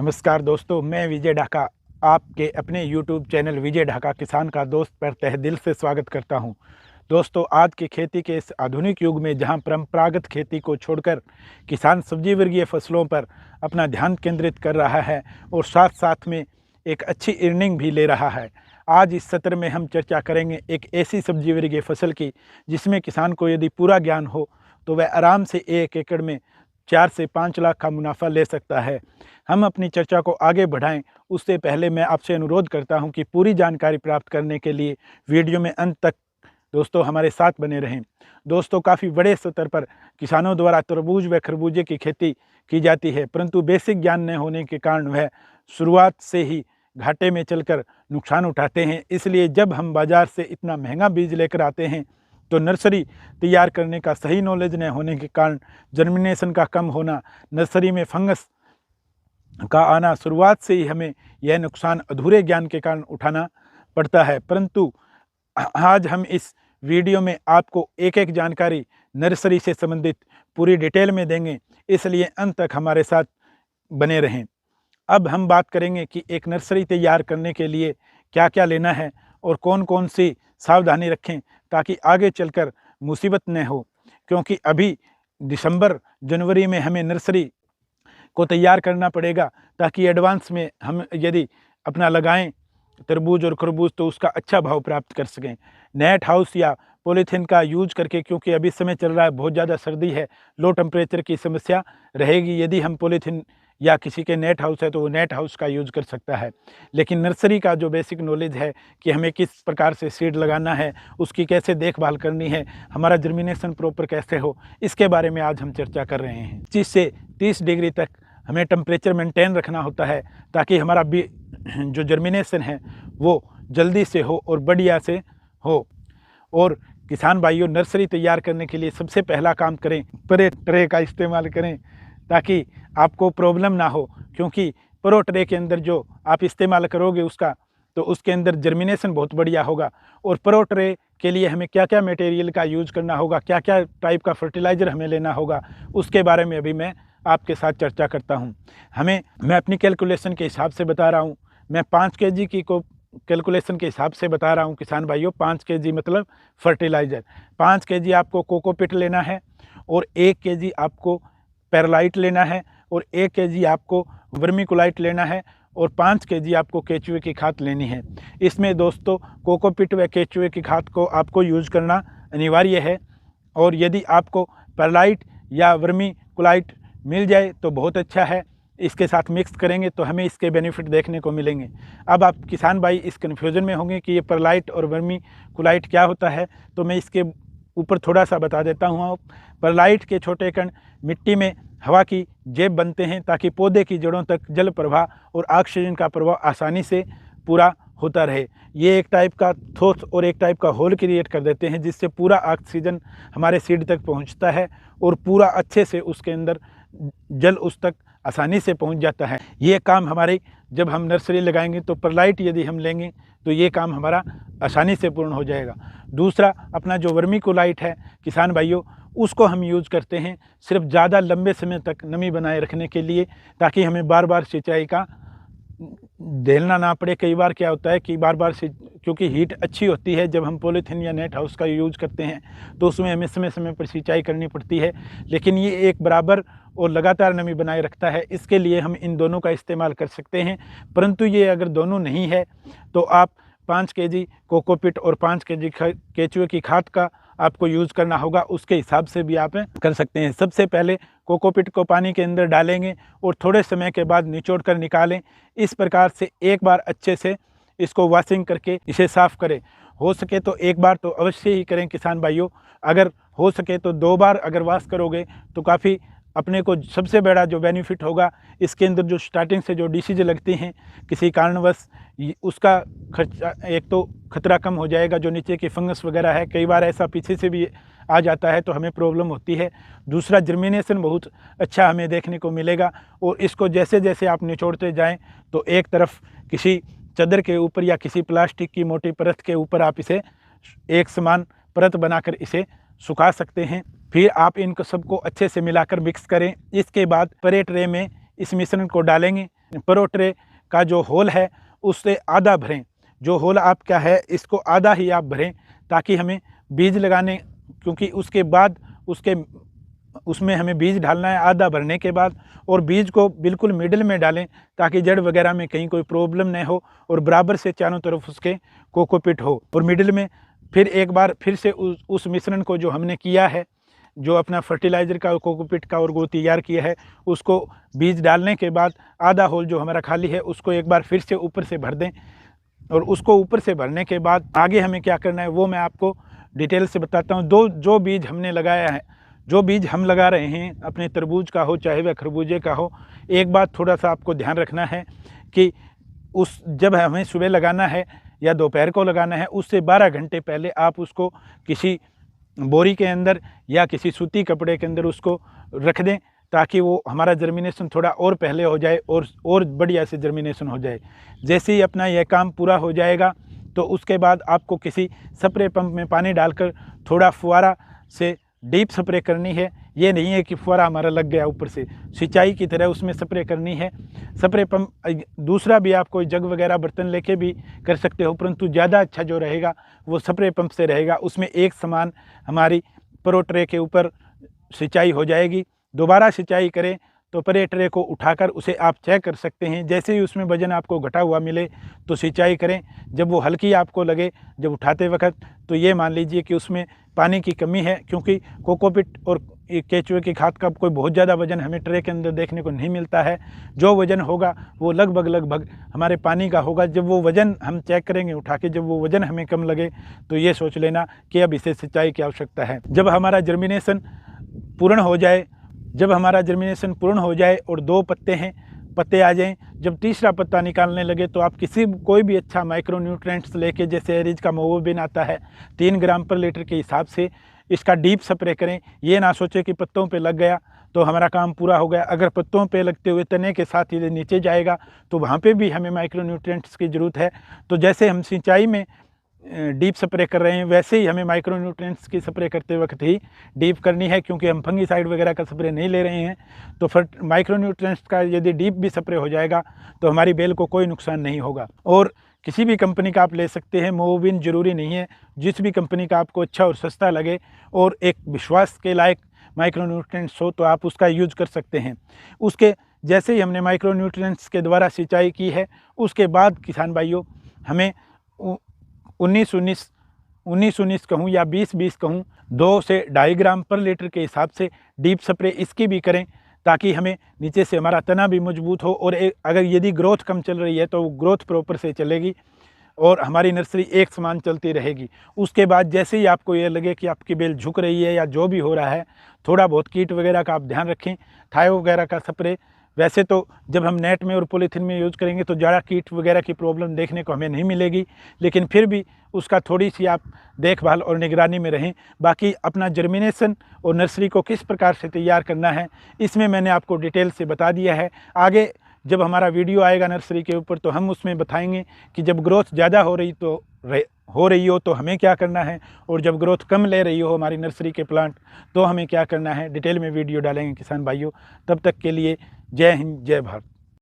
नमस्कार दोस्तों, मैं विजय ढाका आपके अपने YouTube चैनल विजय ढाका किसान का दोस्त पर तहे दिल से स्वागत करता हूं। दोस्तों, आज के खेती के इस आधुनिक युग में जहां परंपरागत खेती को छोड़कर किसान सब्जी वर्गीय फसलों पर अपना ध्यान केंद्रित कर रहा है और साथ साथ में एक अच्छी अर्निंग भी ले रहा है। आज इस सत्र में हम चर्चा करेंगे एक ऐसी सब्जी वर्गीय फसल की जिसमें किसान को यदि पूरा ज्ञान हो तो वह आराम से 1 एकड़ में 4 से 5 लाख का मुनाफा ले सकता है। हम अपनी चर्चा को आगे बढ़ाएं उससे पहले मैं आपसे अनुरोध करता हूं कि पूरी जानकारी प्राप्त करने के लिए वीडियो में अंत तक दोस्तों हमारे साथ बने रहें। दोस्तों, काफ़ी बड़े स्तर पर किसानों द्वारा तरबूज व खरबूजे की खेती की जाती है, परंतु बेसिक ज्ञान न होने के कारण वह शुरुआत से ही घाटे में चलकर नुकसान उठाते हैं। इसलिए जब हम बाज़ार से इतना महंगा बीज लेकर आते हैं तो नर्सरी तैयार करने का सही नॉलेज न होने के कारण जर्मिनेशन का कम होना, नर्सरी में फंगस का आना, शुरुआत से ही हमें यह नुकसान अधूरे ज्ञान के कारण उठाना पड़ता है। परंतु आज हम इस वीडियो में आपको एक एक जानकारी नर्सरी से संबंधित पूरी डिटेल में देंगे, इसलिए अंत तक हमारे साथ बने रहें। अब हम बात करेंगे कि एक नर्सरी तैयार करने के लिए क्या क्या लेना है और कौन कौन सी सावधानी रखें ताकि आगे चलकर मुसीबत न हो, क्योंकि अभी दिसंबर जनवरी में हमें नर्सरी को तैयार करना पड़ेगा ताकि एडवांस में हम यदि अपना लगाएं तरबूज और खरबूज तो उसका अच्छा भाव प्राप्त कर सकें। नेट हाउस या पॉलीथीन का यूज करके, क्योंकि अभी समय चल रहा है, बहुत ज़्यादा सर्दी है, लो टेम्परेचर की समस्या रहेगी। यदि हम पॉलीथीन या किसी के नेट हाउस है तो वो नेट हाउस का यूज़ कर सकता है। लेकिन नर्सरी का जो बेसिक नॉलेज है कि हमें किस प्रकार से सीड लगाना है, उसकी कैसे देखभाल करनी है, हमारा जर्मिनेशन प्रॉपर कैसे हो, इसके बारे में आज हम चर्चा कर रहे हैं। 25 से 30 डिग्री तक हमें टेम्परेचर मेंटेन रखना होता है ताकि हमारा जो जर्मिनेशन है वो जल्दी से हो और बढ़िया से हो। और किसान भाइयों, नर्सरी तैयार करने के लिए सबसे पहला काम करें, परे ट्रे का इस्तेमाल करें ताकि आपको प्रॉब्लम ना हो, क्योंकि परो ट्रे के अंदर जो आप इस्तेमाल करोगे तो उसके अंदर जर्मिनेशन बहुत बढ़िया होगा। और परो ट्रे के लिए हमें क्या क्या मटेरियल का यूज़ करना होगा, क्या क्या टाइप का फर्टिलाइज़र हमें लेना होगा, उसके बारे में अभी मैं आपके साथ चर्चा करता हूं। मैं अपनी कैलकुलेशन के हिसाब से बता रहा हूं। मैं 5 केजी की को कैलकुलेशन के हिसाब से बता रहा हूं किसान भाइयों। 5 केजी मतलब फर्टिलाइज़र। 5 केजी आपको कोकोपिट लेना है और 1 केजी आपको पेरलाइट लेना है और 1 केजी आपको वर्मीकुलाइट लेना है और 5 केजी आपको केचुए की खाद लेनी है। इसमें दोस्तों कोकोपिट व केचुए की खाद को आपको यूज़ करना अनिवार्य है, और यदि आपको पेरलाइट या वर्मीकुलाइट मिल जाए तो बहुत अच्छा है। इसके साथ मिक्स करेंगे तो हमें इसके बेनिफिट देखने को मिलेंगे। अब आप किसान भाई इस कन्फ्यूज़न में होंगे कि ये परलाइट और वर्मीकुलाइट क्या होता है, तो मैं इसके ऊपर थोड़ा सा बता देता हूँ। परलाइट के छोटे कण मिट्टी में हवा की जेब बनते हैं ताकि पौधे की जड़ों तक जल प्रवाह और ऑक्सीजन का प्रवाह आसानी से पूरा होता रहे। ये एक टाइप का ठोस और एक टाइप का होल क्रिएट कर देते हैं, जिससे पूरा ऑक्सीजन हमारे सीड तक पहुंचता है और पूरा अच्छे से उसके अंदर जल उस तक आसानी से पहुंच जाता है। ये काम हमारे जब हम नर्सरी लगाएंगे तो परलाइट यदि हम लेंगे तो ये काम हमारा आसानी से पूर्ण हो जाएगा। दूसरा, अपना जो वर्मीकुलाइट है किसान भाइयों, उसको हम यूज़ करते हैं सिर्फ ज़्यादा लंबे समय तक नमी बनाए रखने के लिए, ताकि हमें बार बार सिंचाई का झेलना ना पड़े। कई बार क्या होता है कि बार बार से, क्योंकि हीट अच्छी होती है जब हम पॉलीथीन या नेट हाउस का यूज़ करते हैं तो उसमें हमें समय समय पर सिंचाई करनी पड़ती है, लेकिन ये एक बराबर और लगातार नमी बनाए रखता है। इसके लिए हम इन दोनों का इस्तेमाल कर सकते हैं। परंतु ये अगर दोनों नहीं है तो आप 5 केजी कोकोपिट और 5 केजी केचुए की खाद का आपको यूज़ करना होगा, उसके हिसाब से भी आप कर सकते हैं। सबसे पहले कोकोपिट को पानी के अंदर डालेंगे और थोड़े समय के बाद निचोड़ कर निकालें। इस प्रकार से एक बार अच्छे से इसको वॉशिंग करके इसे साफ़ करें। हो सके तो एक बार तो अवश्य ही करें किसान भाइयों, अगर हो सके तो 2 बार अगर वॉश करोगे तो काफ़ी अपने को सबसे बड़ा जो बेनिफिट होगा, इसके अंदर जो स्टार्टिंग से जो डिसीज लगती हैं किसी कारणवश उसका खर्चा, एक तो खतरा कम हो जाएगा। जो नीचे की फंगस वगैरह है, कई बार ऐसा पीछे से भी आ जाता है तो हमें प्रॉब्लम होती है। दूसरा, जर्मिनेशन बहुत अच्छा हमें देखने को मिलेगा। और इसको जैसे जैसे आप निचोड़ते जाएं तो एक तरफ किसी चादर के ऊपर या किसी प्लास्टिक की मोटी परत के ऊपर आप इसे एक समान परत बनाकर इसे सुखा सकते हैं। फिर आप इनको सबको अच्छे से मिलाकर मिक्स करें। इसके बाद परे ट्रे में इस मिश्रण को डालेंगे परोटरे का जो होल है उससे आधा भरें। जो होल आपका है इसको आधा ही आप भरें, ताकि हमें बीज लगाने, क्योंकि उसके बाद उसमें हमें बीज डालना है आधा भरने के बाद, और बीज को बिल्कुल मिडिल में डालें ताकि जड़ वगैरह में कहीं कोई प्रॉब्लम न हो, और बराबर से चारों तरफ उसके कोकोपीट हो। और मिडिल में फिर एक बार फिर से उस मिश्रण को जो हमने किया है, जो अपना फर्टिलाइज़र का, कोकोपीट का और वो तैयार किया है, उसको बीज डालने के बाद आधा होल जो हमारा खाली है उसको एक बार फिर से ऊपर से भर दें। और उसको ऊपर से भरने के बाद आगे हमें क्या करना है वो मैं आपको डिटेल से बताता हूँ। जो बीज हमने लगाया है, जो बीज हम लगा रहे हैं, अपने तरबूज का हो चाहे वह खरबूजे का हो, एक बात थोड़ा सा आपको ध्यान रखना है कि जब हमें सुबह लगाना है या दोपहर को लगाना है, उससे 12 घंटे पहले आप उसको किसी बोरी के अंदर या किसी सूती कपड़े के अंदर उसको रख दें, ताकि वो हमारा जर्मिनेशन थोड़ा और पहले हो जाए और बढ़िया से जर्मिनेशन हो जाए। जैसे ही अपना यह काम पूरा हो जाएगा तो उसके बाद आपको किसी स्प्रे पंप में पानी डालकर थोड़ा फुहारा से डीप स्प्रे करनी है। ये नहीं है कि फुहारा हमारा लग गया ऊपर से, सिंचाई की तरह उसमें स्प्रे करनी है। स्प्रे पंप दूसरा भी आप कोई जग वगैरह बर्तन लेके भी कर सकते हो, परंतु ज़्यादा अच्छा जो रहेगा वो स्प्रे पंप से रहेगा। उसमें एक समान हमारी परोटरे के ऊपर सिंचाई हो जाएगी। दोबारा सिंचाई करें तो परोटरे को उठाकर उसे आप चेक कर सकते हैं। जैसे ही उसमें वजन आपको घटा हुआ मिले तो सिंचाई करें। जब वो हल्की आपको लगे जब उठाते वक्त, तो ये मान लीजिए कि उसमें पानी की कमी है, क्योंकि कोकोपीट और केचुए की खाद का कोई बहुत ज़्यादा वजन हमें ट्रे के अंदर देखने को नहीं मिलता है। जो वजन होगा वो लगभग हमारे पानी का होगा। जब वो वजन हम चेक करेंगे उठा के, जब वो वजन हमें कम लगे तो ये सोच लेना कि अब इसे सिंचाई की आवश्यकता है। जब हमारा जर्मिनेशन पूर्ण हो जाए और 2 पत्ते आ जाएं, जब तीसरा पत्ता निकालने लगे तो आप कोई भी अच्छा माइक्रो न्यूट्रिएंट्स लेके, जैसे एरिज का मोवोबिन आता है 3 ग्राम पर लीटर के हिसाब से, इसका डीप स्प्रे करें। ये ना सोचे कि पत्तों पे लग गया तो हमारा काम पूरा हो गया। अगर पत्तों पे लगते हुए तने के साथ ही नीचे जाएगा तो वहाँ पे भी हमें माइक्रो न्यूट्रिएंट्स की ज़रूरत है। तो जैसे हम सिंचाई में डीप स्प्रे कर रहे हैं, वैसे ही हमें माइक्रो न्यूट्रिएंट्स की स्प्रे करते वक्त ही डीप करनी है, क्योंकि हम फंगीसाइड वगैरह का स्प्रे नहीं ले रहे हैं। तो माइक्रो न्यूट्रिएंट्स का यदि डीप भी स्प्रे हो जाएगा तो हमारी बेल को कोई नुकसान नहीं होगा। और किसी भी कंपनी का आप ले सकते हैं, मोविन ज़रूरी नहीं है। जिस भी कंपनी का आपको अच्छा और सस्ता लगे और एक विश्वास के लायक माइक्रो न्यूट्रिएंट्स हो तो आप उसका यूज कर सकते हैं। उसके जैसे ही हमने माइक्रो न्यूट्रिएंट्स के द्वारा सिंचाई की है, उसके बाद किसान भाइयों हमें 19-19 कहूँ या 20-20 कहूँ, 2 से 2.5 ग्राम पर लीटर के हिसाब से डीप स्प्रे इसकी भी करें, ताकि हमें नीचे से हमारा तना भी मजबूत हो। और अगर यदि ग्रोथ कम चल रही है तो ग्रोथ प्रॉपर से चलेगी और हमारी नर्सरी एक समान चलती रहेगी। उसके बाद जैसे ही आपको ये लगे कि आपकी बेल झुक रही है या जो भी हो रहा है, थोड़ा बहुत कीट वगैरह का आप ध्यान रखें। थायो वगैरह का स्प्रे, वैसे तो जब हम नेट में और पॉलीथीन में यूज़ करेंगे तो ज़्यादा कीट वगैरह की प्रॉब्लम देखने को हमें नहीं मिलेगी, लेकिन फिर भी उसका थोड़ी सी आप देखभाल और निगरानी में रहें। बाकी अपना जर्मिनेशन और नर्सरी को किस प्रकार से तैयार करना है, इसमें मैंने आपको डिटेल से बता दिया है। आगे जब हमारा वीडियो आएगा नर्सरी के ऊपर तो हम उसमें बताएंगे कि जब ग्रोथ ज़्यादा हो रही हो तो हमें क्या करना है, और जब ग्रोथ कम ले रही हो हमारी नर्सरी के प्लांट तो हमें क्या करना है। डिटेल में वीडियो डालेंगे किसान भाइयों। तब तक के लिए जय हिंद, जय भारत।